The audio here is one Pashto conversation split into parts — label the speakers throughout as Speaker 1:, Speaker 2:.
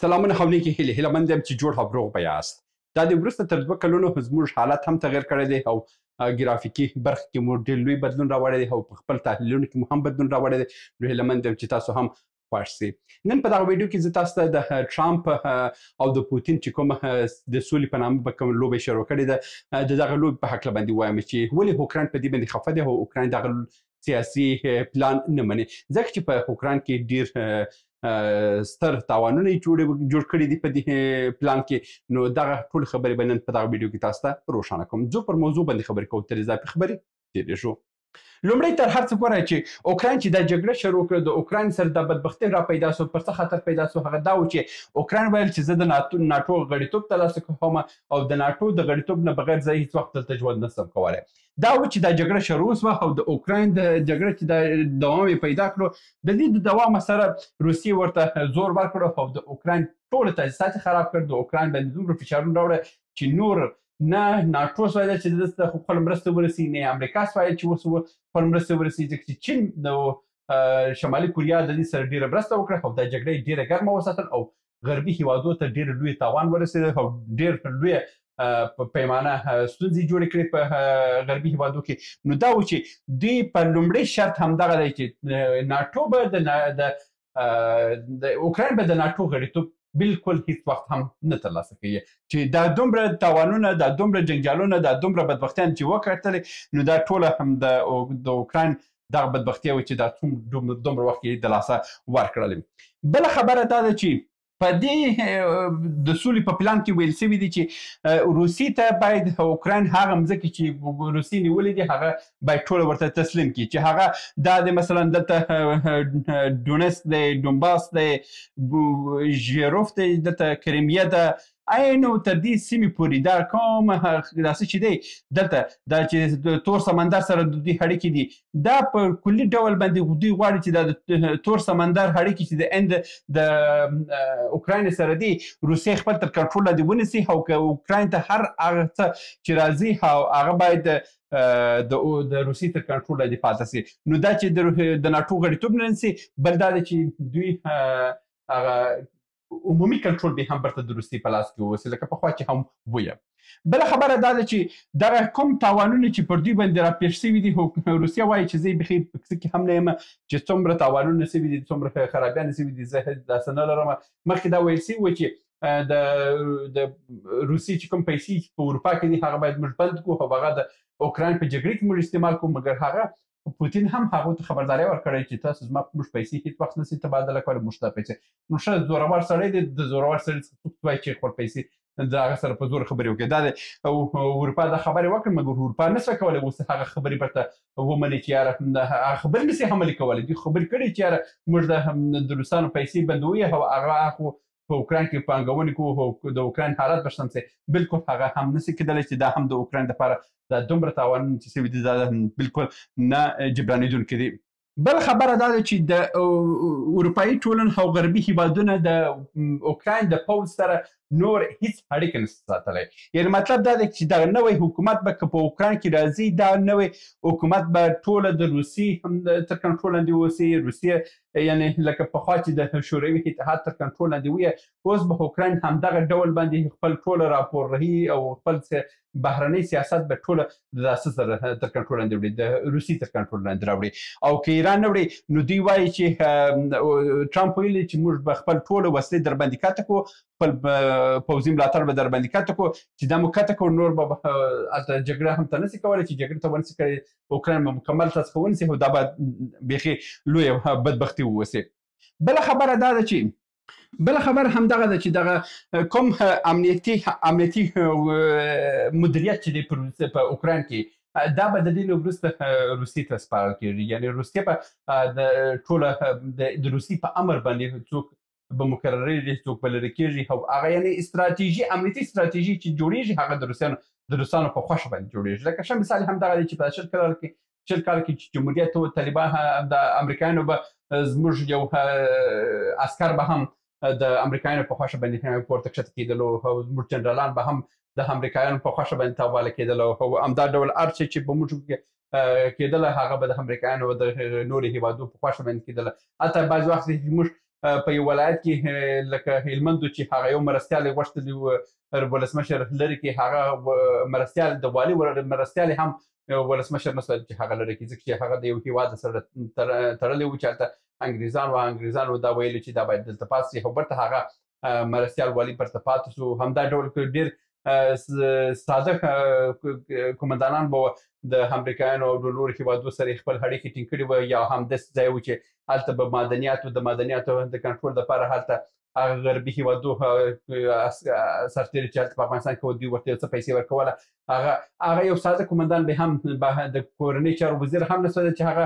Speaker 1: سلامونه حوالې کې هیله مند یم چې جوړ او روغ به یاست. دا د وروسته تر 2 کلونو زموږ حالت هم تغیر کړی دی او ګرافیکي برخه کې مو ډېر لوی بدلون راوړی دی او په خپل تحلیلونو کې مو هم بدلون راوړی دی. نو هیله مند یم چې تاسو هم خوښ سئ. نن په دغه ویډیو کې زه تاسو ته د ټرامپ او د پوتین چې کومه د سولې په نامه به کومه لوبه شروع کړې ده د دغه لوبې په هکله باندې وایم چې ولې اوکراین په دې باندې خفه دی او اوکراین دغه سیاسي پلان نه مني، ځکه چې په اوکراین کې ډېر ستر تاوانونه یې جوړ کړي دي په دې پلان کې. نو دغه ټول خبرې به نن په دغه ویډیو کې تاسو ته روښانه کوم. زه پر موضوع باندې خبرې کوم، تر اضافي خبرې تېرې شو. لومړی تر هر څه غوره چې اوکراین چې دا جګړه شروع کړه، د اوکراین سره د بدبختۍ را پیدا سو، پر څه خطر پیدا سو، هغه دا و چې اوکراین ویل چې زه د ناټو غړیتوب ترلاسه کوم او د ناټو د غړیتوب نه بغیر زه هیڅ وخت دلته ژوند نشم کولی. دا و چې دا جګړه شروع سوه او د اوکراین د جګړه چې دا دوام یې پیدا کړو، د دې د دوام سره روسیې ورته زور ورکړو او د اوکراین ټول تاسیسات یې خراب کړ. د اوکراین باندې دومره فشارونه راوړه چې نور نه ناټو سوایله چې دلته خپل مرسته ورسي، نه امریکا سوایله چې اوس خپل مرسته ورسي، ځکه چې چین د شمالي کوریا د دې سره ډېره مرسته وکړه او دا جګړه یې ډېره ګرمه وساتل او غربي هیوادو ته ډېر لوی تاوان ورسېده او ډېر لویه په پیمانه ستونزې جوړې کړې په غربي هیوادو کې. نو دا و چې دوی په لومړی شرط همدغه دی چې ناټو به د اوکراین به د ناټو غړیتوب بالکل هیڅ وخت هم نه ترلاسه کوي. چې دا دومره تاوانونه، دا دومره جنجالونه، دا دومره بدبختیان چې وکړتلې، نو دا ټوله هم د اوکراین دغه بدبختي و چې دا دومره وخت یې د لاسه ورکړلې. بله خبره دا ده چې په دې د سولې په پلان کې ویل سوي دي چې روسیې ته باید اوکراین هغه مځکې چې روسیې نیولې دي هغه باید ټوله ورته تسلیم کړي، چې هغه دا د مثلا دلته ډونسک دی، ډونباس دی، ژیروف دی، دلته کریمیا ده، نو تر دې سیمې پورې دا کوم داسې چې دی دلته دا چې د تور سمندر سره د دوی اړیکې دي، دا په کلي ډول باندې دوی غواړي چې دا د تور سمندر اړیکې چې د هند د اوکراین سره دي روسیې خپل تر کنټرول لاندې ونیسي او که اوکراین ته هر هغه څه چې راځي هغه باید د روسیې تر کنټرول لاندې پاتې سي. نو دا چې د ناټو غړیتوب نه نیسي، بل دا ده چې دوی هغه عمومي کنټرول به هم برته د روسیې په لاس کې ووسي لکه پخوا چې هم ویل. بله خبره دا ده چې دغه کوم تاوانونه چې پر دوی باندې راپېښ سوي دي، روسیه وایي چې زه بیخي په کیسه کې هم نه یم چې څومره تاوانونه سوي دي، څومره خرابیانې سوي دي، زه داسې نه لرم. مخکې دا ویل سوي و چې د روسیې چې کوم پیسې په اروپا کې دي هغه باید موږ بند کړو او هغه د اوکراین په جګړې کې موږ استعمال کړو، مګر هغه پوتین هم هغو ته خبرداری ورکړی چې تاسو زما په موږ پیسې هېڅ وخت نشئ تبادله کولی، موږ ته پیسې. نو ښه زورور سړی دی، د زورور سړي څخه څوک وایي چې خپل پیسې د هغه سره په زور خبرې وکړي. دا دی اروپا دا خبرې وکړې، مګر اروپا نه شوه کولی اوس هغه خبرې برته ومني چې یاره هغه خبرې نشي عملي کولی. دوی خبرې کړي چې یاره موږ د روسانو پیسې بندوي او هغه خو په اوکراین کې پانګونې کوو او د اوکراین حالت به سم سي. بالکل هغه هم نشي کېدلی چې دا هم د اوکراین دپاره دا دومره تاوانونه چې سوي دي دا بالکل نه جبرانېدونکي دي. بل خبره دا ده چې د اروپایي ټولنې او غربي هیوادونه د اوکراین د پوځ سره نور هیڅ اړیکه نشي ساتلی. یعنې مطلب دا دی چې دغه نوی حکومت به که په اوکراین کې راځي، دا نوی حکومت به ټوله د روسیې هم تر کنټرول لاندې اوسي. روسیې یعنې لکه پخوا چې د شوروي اتحاد تر کنټرول لاندې ویه، اوس به اوکراین همدغه ډول باندې خپل ټوله راپوررهي او خپل بهرنی سیاست به ټوله د داسې سره تر کنټرول لاندې وړي، د روسیې تر کنټرول لاندې راوړي. او که ایران نه وړي، نو دوی وایي چې ټرامپ ویلي چې موږ به خپل ټوله وسلې درباندې کاته کړو، خپل پوځي ملاتړ به درباندې کاته کړو، چې دا مو کاته کړو نور به هلته جګړه هم ته نشي کولی، چې جګړه ته ونشي کولی، اوکراین به مکمل تا څخه ونیسي او دا به بیخي لویه بدبختي ووسي. بله خبره دا ده چې بله خبر همدغه ده چې دغه کوم امنیتي مدیریت چې دی په اوکراین کې، دا به د دې نه وروسته روسیې ته سپارل کېږي. یعنې روسیې به ټوله د روسیې په امر باندې څوک به مقرریږي، څوک به لرې کېږي او هغه یعنې استراتیژي امنیتي استراتیژي چې جوړېږي هغه د روسانو په خوښه باندې جوړېږي. لکه ښه مثال همدغه دی چې په 20 کال کې چې جمهوریت او طالبان د امریکایانو به زموږ یو عسکر به هم د امریکایانو په خوښه باندې پورته کښته کېدلو او زموږ جنرالان به هم د امریکایانو په خوښه باندې تاباله کېدل او همدا ډول هر څه چې په موږ کېدله هغه به د امریکایانو او د نورو هېوادو په خوښه باندې کېدله. حتی بعضې وخت موږ په یو ولایت کې لکه هلمند چې هغه یو مرستیال یې غوښتلی و ولسمشر لرې کړي، هغه مرستیال د والي مرستیال هم ولسمشر نه سول چې هغه لرې کړي، ځکه چې هغه د یو هېواد سره تړلی و چې هلته انګریزانو دا ویلي چې دا باید دلته پاتې شي، خو بیرته هغه مرستیال والي پرته پاتې شو. همدا ډول ډېر ساده قومندانان به د امریکایانو او د نورو هېوادونو سره خپل اړیکې ټینګ کړي وه، یا همداسې ځای و چې هلته به د معدنیاتو د کنټرول دپاره هلته هغه غربي هېوادو سرتېري چې هلته په افغانستان کې دوی ورته څه پیسې ورکوله، هغه یو ساده قومندان به هم د کورنۍ چارو وزیر هم نه سوده چې هغه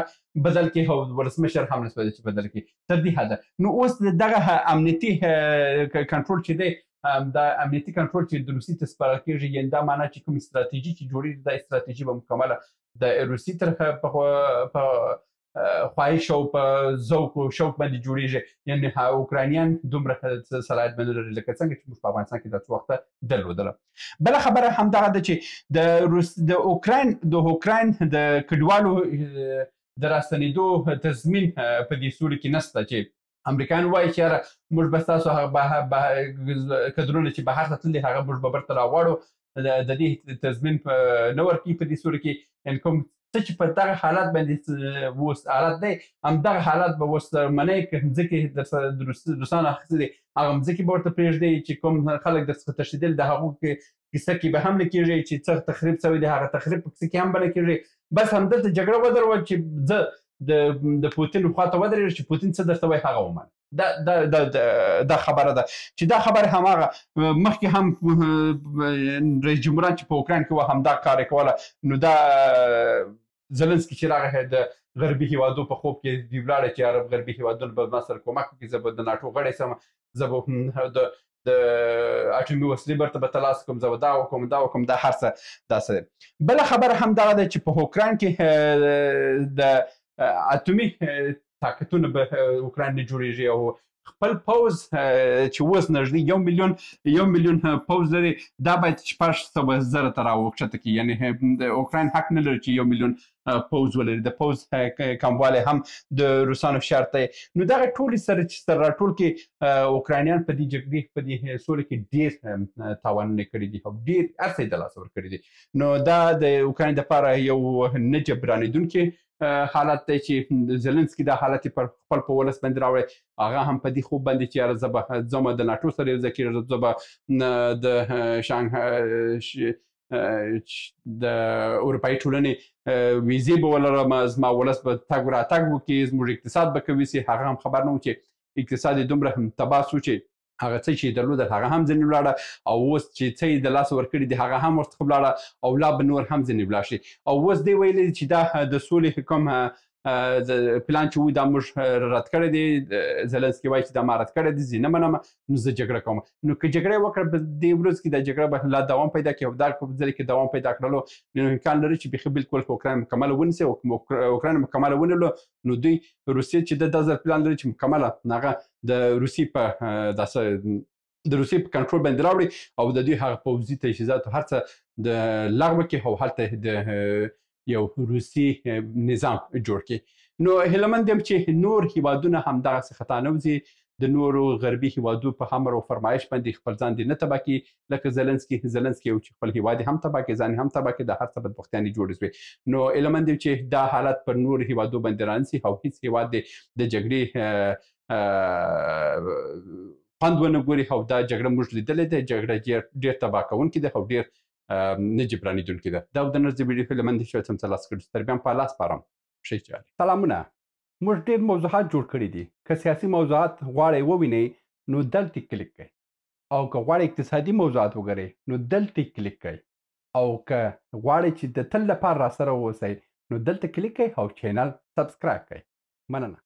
Speaker 1: بدل کړي او ولسمشر هم نه سوده چې بدل کړي تر دې حده. نو اوس دغه امنیتي کنټرول چې دی، دا امنیتي کنټرول چې د روسي ته سپارل کېږي، یعنې دا معنا چې کوم استراتیژي چې جوړېږي دا استراتیژي به مکمله د روسي په خواهش او په ذوق او شوق باندې جوړېږي، یعنې اوکرانیان دومره صلاحیت باندې لري لکه څنګه چې موږ په افغانستان کې دا څه وخته درلودله. بله خبره همدغه ده چې د اوکراین د کډوالو د راستنېدو تضمین په دې سولې کې نشته، چې امریکایان وایي چې یاره موږ به ستاسو هغه کدرونه چې بهر ته تللي هغه موږ به برته راغواړو، د دې تضمین نه ورکوي په دې سولې کې. یعنې کوم څه چې په دغه حالت باندې اوس حالت دی، همدغه حالت به اوس منئ که مځکې درسره د روسانو اخیستې دي هغه مځکې به ورته پرېږدئ، چې کوم خلک درڅخه تښتېدلي د هغو کیسه کې به هم نه کېږي، چې څه تخریب شوی دی هغه تخریب په کیسه کې هم به نه کېږي. بس همدلته جګړه ودرول چې زه د پوتین خواته ودرېږم چې پوتین څه درته وایي هغه ومنه. دا خبره ده چې دا خبره هماغه مخکې هم رئیس جمهوران چې په اوکراین کې وه همدا کار یې کوله. نو دا زلنسکي چې راغی د غربي هېوادو په خوب کې دوی ولاړه چې عرب غربي هېوادونه به ما سره کومک وکړي، زه به د ناټو غړی شم، زه به د اټومي وسلې برته به ترلاسه کړم، زه به دا وکړم دا هر څه داسې دی. بله خبره همدغه ده چې په اوکراین کې د اټومي طاقتونه به اوکراین نه جوړېږي او خپل پوځ چې اوس نږدې 1 میلیون پوځ لري، دا باید 600,000 ته راوکښته کړي. یعنې د اوکراین حق نه لري چې 1 میلیون پوځ ولري، د پوځ کموالی هم د روسانو شرط دی. نو دغه ټولې سره چې سره راټول کړي اوکراینیان په دې جګړې په دې سولې کې ډېر تاوانونه کړي دي او ډېر هر څه یې د لاسه ورکړي دي. نو دا د اوکراین دپاره یو نه جبرانېدونکی حالت دی چې زلنسکي دا حالت یې پر خپل په ولس باندې راوړی. هغه هم په دې خوب باندې چې یاره زه به ځم د ناټو سره یو ځای کېږم، زه به د شانګهای د اروپایي ټولنې ویزې به ولرم، زما ولس به تګ راتګ وکړي، زموږ اقتصاد به قوي سي. هغه هم خبر نه و چې اقتصاد یې دومره تباه سو چې هغه څه چې یې درلودل هغه هم ځینې ولاړه، او اوس چې څه یې د لاسه ورکړي دي هغه هم ورڅخه ولاړه، او لا به نور هم ځینې ولاړ شي. او اوس دی ویلی چې دا د سولې کوم پلان چې و دا موږ رد کړی دی، زلنسکي وایي چې دا ما رد کړی دی، زه نه منم، نو زه جګړه کوم. نو که جګړه وکړه په دې ورځ کې دا جګړه به لا دوام پیدا کړي، او دا په ځل کې دوام پیدا کړلو نو امکان لري چې بیخي بالکل که اوکراین مکمله ونیسي، او اوکراین مکمله ونیولو نو دوی روسیې چې د 10,000 پلان لري چې مکمله هغه د روسیې په کنټرول باندې راوړي، او د دوی هغه پوځي تجهیزات هر څه د لغوه کړي، او هلته د یو روسي نظام جوړ کړي. نو هیله یم چې نور هېوادونه همدغسې خطا نه وځي، د نورو غربي هېوادو په امر او فرمایش باندې خپل ځان دې نه تباه کړي لکه زلنسکي یو چې خپل هېواد یې هم تباه کړي، ځان یې هم تباه کړي، دا هر څه بدبختیانې جوړې سوې. نو هیله یم چې دا حالت پر نورو هېوادو باندې رانسي، او هېڅ هېواد دې د جګړې خوند ونه ګوري. او دا جګړه موږ لیدلې ده، جګړه ډېر تباه کوونکې ده او ډېر نه جبرانېدونکې ده. دا د نن ورځې ویډیو هیله مند چې څه ترلاسه کړي. تر بیا هم په الله سپارم. ښه چارې. سلامونه. موږ ډېر موضوعات جوړ کړي دي. که سیاسي موضوعات غواړئ ووینئ نو دلته کلیک کړئ، او که غواړئ اقتصادي موضوعات وګورئ نو دلته کلیک کړئ، او که غواړئ چې د تل لپاره راسره واوسئ نو دلته کلیک کړئ او چینل سبسکرایب کړئ. مننه.